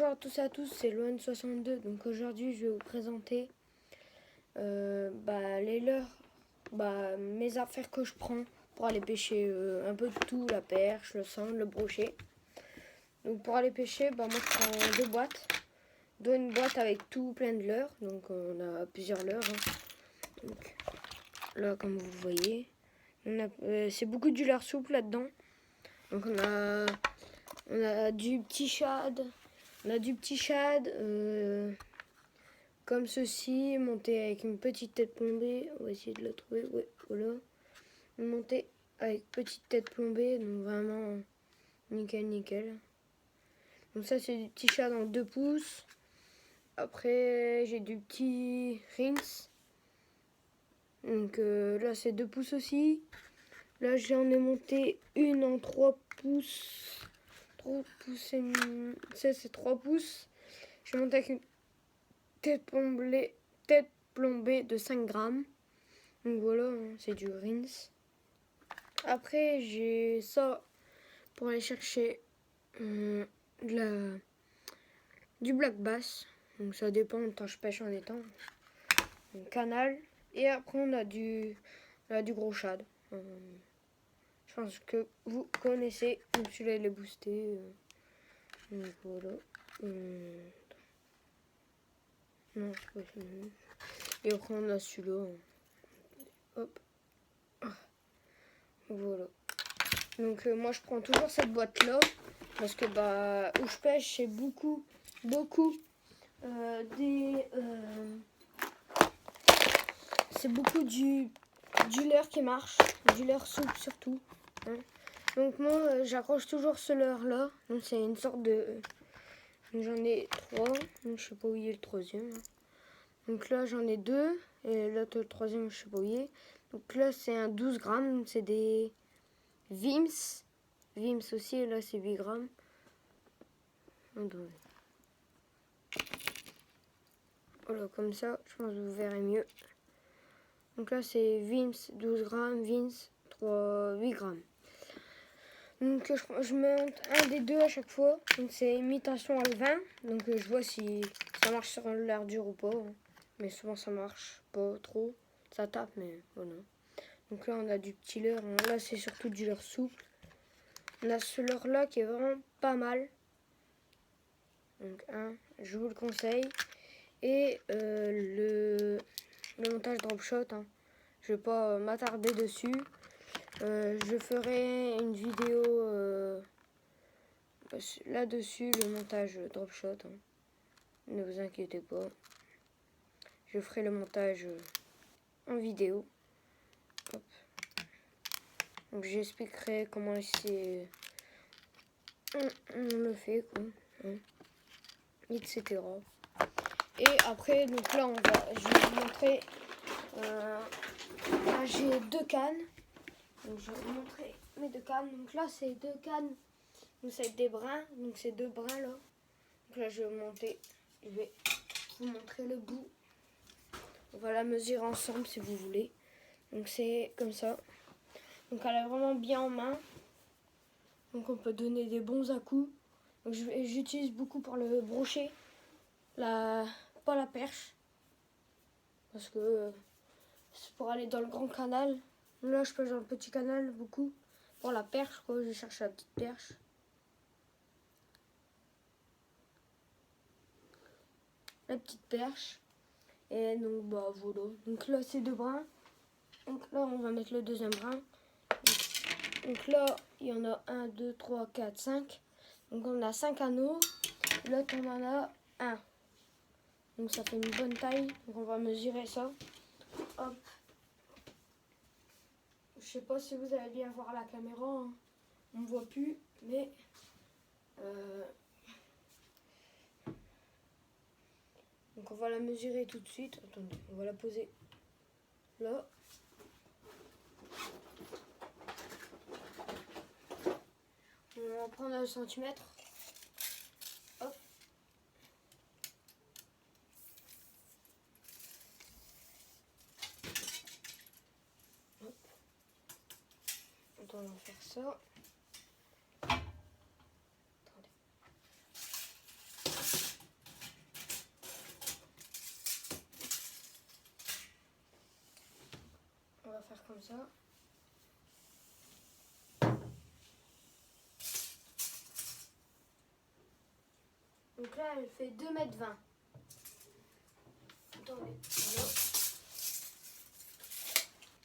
Bonjour à tous et à tous, c'est Loan62. Donc aujourd'hui, je vais vous présenter les leurres, mes affaires que je prends pour aller pêcher un peu de tout, la perche, le sand, le brochet. Donc pour aller pêcher, moi je prends deux boîtes, dont une boîte avec tout plein de leurres. Donc on a plusieurs leurres. Donc là, comme vous voyez, c'est beaucoup du leurre souple là-dedans. Donc on a du petit shad. On a du petit shad comme ceci, monté avec une petite tête plombée. On va essayer de la trouver. Ouais, voilà. Monté avec petite tête plombée, donc vraiment nickel. Donc ça c'est du petit shad en 2 pouces. Après j'ai du petit rince. Donc là c'est 2 pouces aussi. Là j'en ai monté une en 3 pouces. 3 pouces et ça c'est 3 pouces. Je vais monter avec une tête plombée de 5 grammes. Donc voilà, c'est du rince. Après j'ai ça pour aller chercher du black bass. Donc ça dépend de quand je pêche en étang. Un canal. Et après on a du gros shad. Je pense que vous connaissez. Donc celui-là il est boosté. Donc voilà. Non, c'est pas celui-là. Et après on a celui-là. Hop. Voilà. Donc moi je prends toujours cette boîte là. Parce que où je pêche c'est beaucoup c'est beaucoup du leurre qui marche, du leurre souple surtout. Hein. Donc moi j'accroche toujours ce leurre là. Donc c'est une sorte de... J'en ai 3, donc je sais pas où il est le troisième. Donc là j'en ai 2 et là le troisième je sais pas où il est. Donc là c'est un 12 grammes, c'est des Vims. Vims aussi, et là c'est 8 grammes. Voilà, comme ça, je pense que vous verrez mieux. Donc là c'est Vims 12 grammes, Vims 8 grammes. Donc je monte un des deux à chaque fois. Donc c'est imitation à 20. Donc je vois si ça marche sur l'air dur ou pas. Mais souvent ça marche pas trop. Ça tape, mais voilà. Donc là on a du petit leurre. Là c'est surtout du leurre souple. On a ce leurre là qui est vraiment pas mal. Donc je vous le conseille. Et le montage drop shot, je vais pas m'attarder dessus. Je ferai une vidéo là-dessus, le montage drop shot. Ne vous inquiétez pas. Je ferai le montage en vidéo. Hop. Donc j'expliquerai comment on le fait, quoi, etc. Et après, donc là, je vais vous montrer. J'ai 2 cannes. Donc je vais vous montrer mes 2 cannes. Donc là, c'est 2 cannes. Donc c'est des brins. Donc c'est 2 brins là. Donc là, je vais vous montrer le bout. On va la mesurer ensemble si vous voulez. Donc c'est comme ça. Donc elle est vraiment bien en main. Donc on peut donner des bons à-coups. Donc j'utilise beaucoup pour le brochet. Pas la perche. Parce que c'est pour aller dans le grand canal. Là je pêche dans le petit canal beaucoup. Pour la perche quoi, je cherche la petite perche. La petite perche. Et donc voilà. Donc là c'est 2 brins. Donc là on va mettre le deuxième brin. Donc là il y en a 1, 2, 3, 4, 5. Donc on a 5 anneaux. Là on en a 1. Donc ça fait une bonne taille. Donc on va mesurer ça. Hop. Je sais pas si vous allez bien voir la caméra. On ne voit plus. Mais donc on va la mesurer tout de suite. Attendez, on va la poser là. On va prendre un centimètre. Hop. Hop. On va faire ça. Attendez. comme ça. Donc là, elle fait 2,20 m. Attendez, voilà.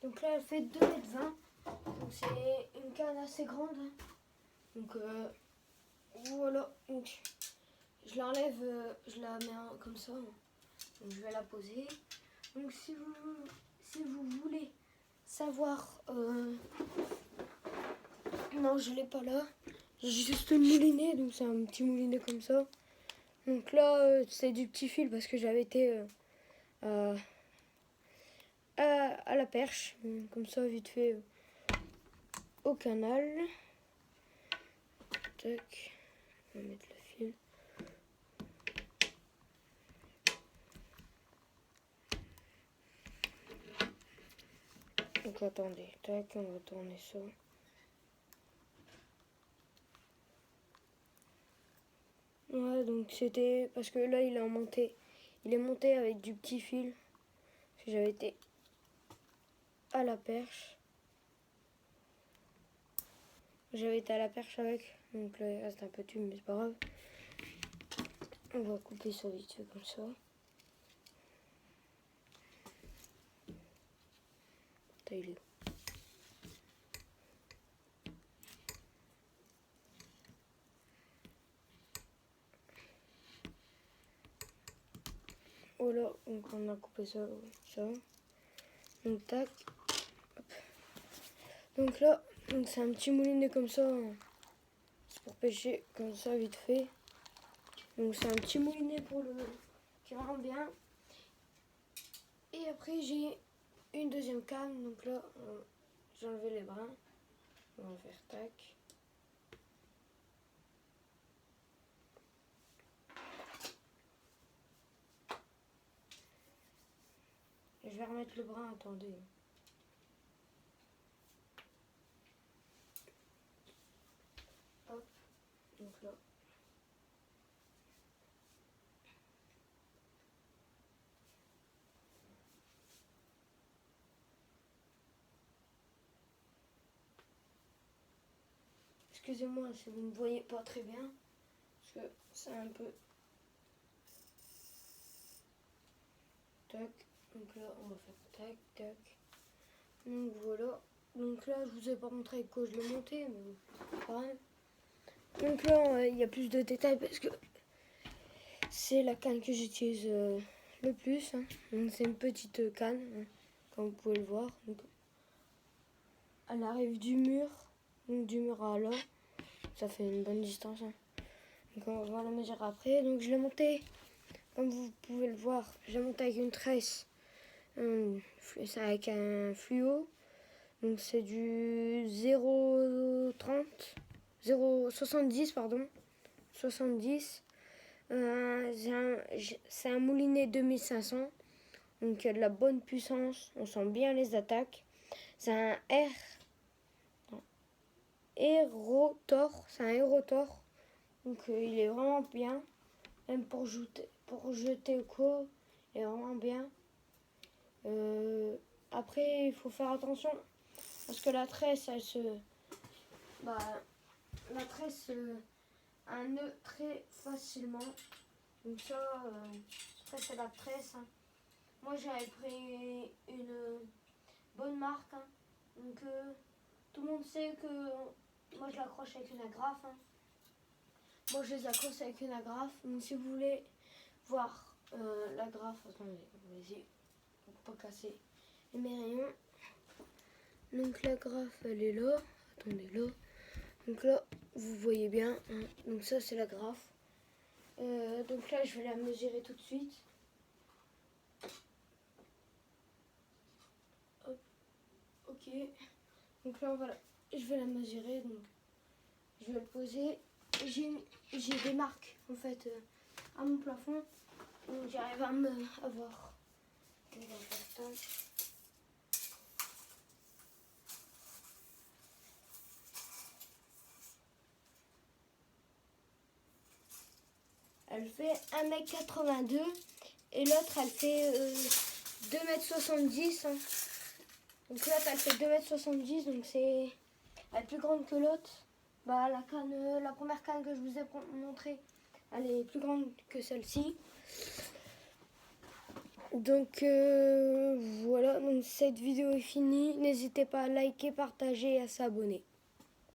Donc là, elle fait 2,20 m. Donc c'est une canne assez grande. Donc voilà. Donc je l'enlève, je la mets comme ça. Donc je vais la poser. Donc si vous voulez savoir... Non, je l'ai pas là. J'ai juste le moulinet, donc c'est un petit moulinet comme ça. Donc là, c'est du petit fil parce que j'avais été à la perche. Comme ça, vite fait, au canal. Tac. On va mettre le fil. Donc attendez, tac, on va tourner ça. Ouais, donc c'était parce que là il est monté avec du petit fil. Parce que j'avais été à la perche. J'avais été à la perche avec. Donc là il reste un peu de tube, mais c'est pas grave. On va couper ça vite fait comme ça. Putain, il est où? Voilà, donc on a coupé ça. Donc tac. Hop. Donc là, c'est un petit moulinet comme ça. C'est pour pêcher comme ça vite fait. Donc c'est un petit moulinet pour le qui rend bien. Et après j'ai une deuxième canne. Donc là, j'ai enlevé les brins. On va faire tac. Et je vais remettre le brin, attendez. Hop, donc là. Excusez-moi si vous ne voyez pas très bien, parce que c'est un peu... Tac, donc là on va faire tac, tac. Donc voilà, donc là je vous ai pas montré avec quoi je l'ai monté, mais pareil. Donc là il y a plus de détails parce que c'est la canne que j'utilise le plus. Hein. Donc c'est une petite canne, hein, comme vous pouvez le voir. Donc, elle arrive du mur, donc du mur à là. Ça fait une bonne distance. Hein. Donc on va la mesurer après. Donc je l'ai monté, comme vous pouvez le voir, je l'ai monté avec une tresse. C'est avec un fluo. Donc c'est du 0,30, 0,70 pardon. 70. C'est un moulinet 2500. Donc il y a de la bonne puissance. On sent bien les attaques. C'est un Aerotor. C'est un Aerotor. Donc il est vraiment bien. Même pour jeter au quoi, il est vraiment bien. Après, il faut faire attention. Parce que la tresse, elle se... Bah, la tresse a un nœud très facilement. Donc ça, c'est la tresse. Hein. Moi, j'avais pris une bonne marque. Hein. Donc, tout le monde sait que moi, je l'accroche avec une agrafe. Hein. Moi, je les accroche avec une agrafe. Donc, si vous voulez voir l'agrafe, attendez, vas-y, pour pas casser mes rayons. Donc, l'agrafe, elle est là. Attendez, là. Donc là, vous voyez bien. Hein. Donc, ça, c'est l'agrafe. Donc là, je vais la mesurer tout de suite. Hop. Ok. Donc là, voilà. Je vais la mesurer. Donc, je vais le poser. J'ai des marques, en fait, à mon plafond. Donc, j'arrive à me avoir. On va faire ça. Elle fait 1,82 m et l'autre elle fait 2,70 m. Hein. Donc là, elle fait 2,70 m, donc c'est elle est plus grande que l'autre. Bah, la première canne que je vous ai montrée, elle est plus grande que celle-ci. Donc voilà, donc cette vidéo est finie. N'hésitez pas à liker, partager et à s'abonner.